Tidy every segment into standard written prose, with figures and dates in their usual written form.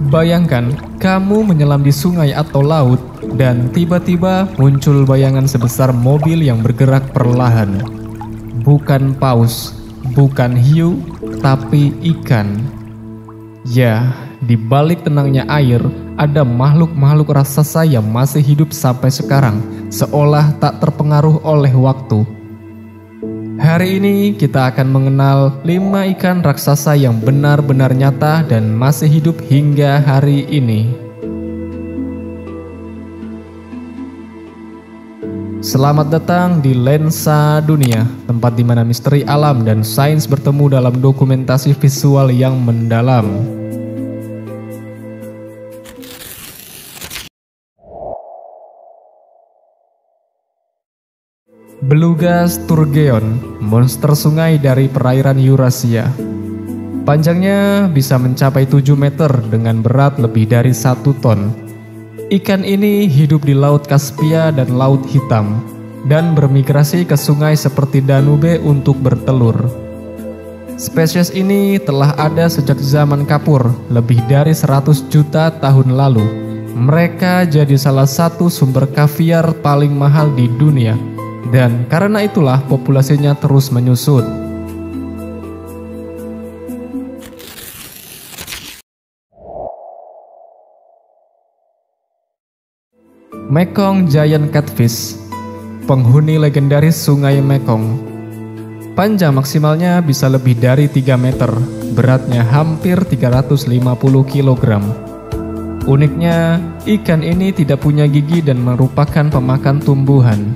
Bayangkan, kamu menyelam di sungai atau laut, dan tiba-tiba muncul bayangan sebesar mobil yang bergerak perlahan. Bukan paus, bukan hiu, tapi ikan. Ya, di balik tenangnya air, ada makhluk-makhluk raksasa yang masih hidup sampai sekarang, seolah tak terpengaruh oleh waktu. Hari ini kita akan mengenal 5 ikan raksasa yang benar-benar nyata dan masih hidup hingga hari ini. Selamat datang di Lensa Dunia, tempat di mana misteri alam dan sains bertemu dalam dokumentasi visual yang mendalam. Beluga Sturgeon, monster sungai dari perairan Eurasia. Panjangnya bisa mencapai 7 meter dengan berat lebih dari 1 ton. Ikan ini hidup di Laut Kaspia dan Laut Hitam, dan bermigrasi ke sungai seperti Danube untuk bertelur. Spesies ini telah ada sejak zaman kapur, lebih dari 100 juta tahun lalu. Mereka jadi salah satu sumber kaviar paling mahal di dunia. Dan karena itulah populasinya terus menyusut. Mekong Giant Catfish, penghuni legendaris sungai Mekong. Panjang maksimalnya bisa lebih dari 3 meter, beratnya hampir 350 kg. Uniknya, ikan ini tidak punya gigi dan merupakan pemakan tumbuhan.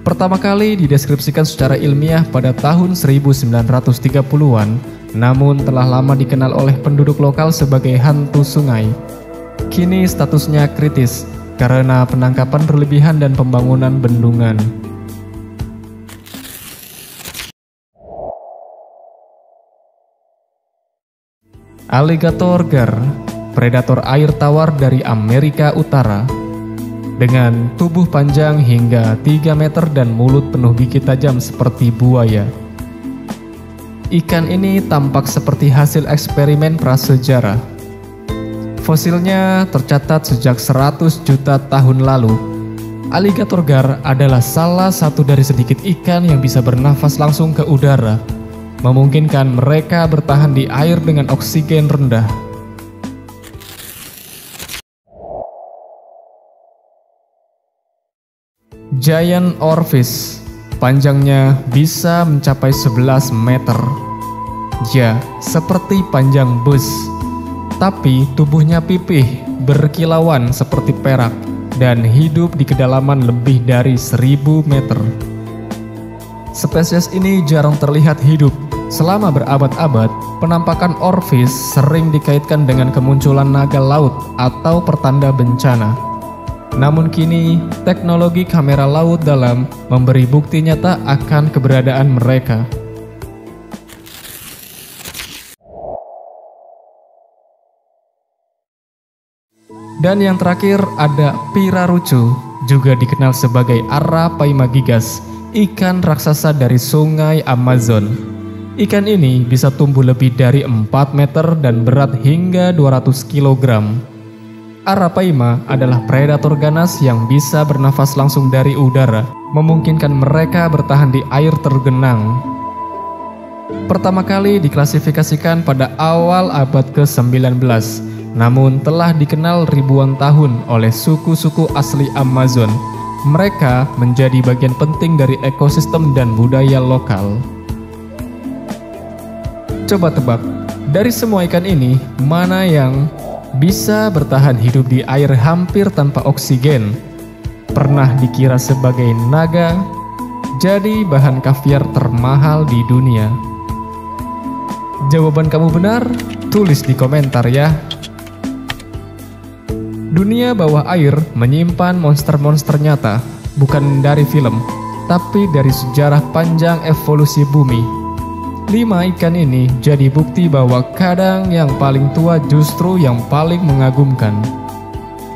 Pertama kali dideskripsikan secara ilmiah pada tahun 1930-an, namun telah lama dikenal oleh penduduk lokal sebagai hantu sungai. Kini statusnya kritis karena penangkapan berlebihan dan pembangunan bendungan. Alligator gar, predator air tawar dari Amerika Utara. Dengan tubuh panjang hingga 3 meter dan mulut penuh gigi tajam seperti buaya. Ikan ini tampak seperti hasil eksperimen prasejarah. Fosilnya tercatat sejak 100 juta tahun lalu. Alligator gar adalah salah satu dari sedikit ikan yang bisa bernafas langsung ke udara, memungkinkan mereka bertahan di air dengan oksigen rendah. Giant Oarfish, panjangnya bisa mencapai 11 meter. Ya, seperti panjang bus. Tapi tubuhnya pipih, berkilauan seperti perak, dan hidup di kedalaman lebih dari 1000 meter. Spesies ini jarang terlihat hidup. Selama berabad-abad, penampakan oarfish sering dikaitkan dengan kemunculan naga laut atau pertanda bencana. Namun kini, teknologi kamera laut dalam memberi bukti nyata akan keberadaan mereka. Dan yang terakhir ada Pirarucu, juga dikenal sebagai Arapaima gigas, ikan raksasa dari sungai Amazon. Ikan ini bisa tumbuh lebih dari 4 meter dan berat hingga 200 kg. Arapaima adalah predator ganas yang bisa bernafas langsung dari udara, memungkinkan mereka bertahan di air tergenang. Pertama kali diklasifikasikan pada awal abad ke-19, namun telah dikenal ribuan tahun oleh suku-suku asli Amazon. Mereka menjadi bagian penting dari ekosistem dan budaya lokal. Coba tebak, dari semua ikan ini, mana yang bisa bertahan hidup di air hampir tanpa oksigen? Pernah dikira sebagai naga, jadi bahan kaviar termahal di dunia. Jawaban kamu benar? Tulis di komentar ya. Dunia bawah air menyimpan monster-monster nyata, bukan dari film, tapi dari sejarah panjang evolusi bumi. 5 ikan ini jadi bukti bahwa kadang yang paling tua justru yang paling mengagumkan.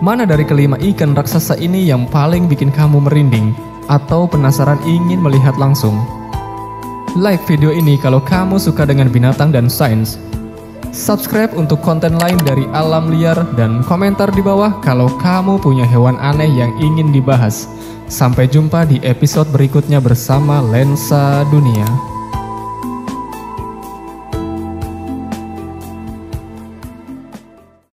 Mana dari kelima ikan raksasa ini yang paling bikin kamu merinding atau penasaran ingin melihat langsung? Like video ini kalau kamu suka dengan binatang dan sains. Subscribe untuk konten lain dari alam liar dan komentar di bawah kalau kamu punya hewan aneh yang ingin dibahas. Sampai jumpa di episode berikutnya bersama Lensa Dunia.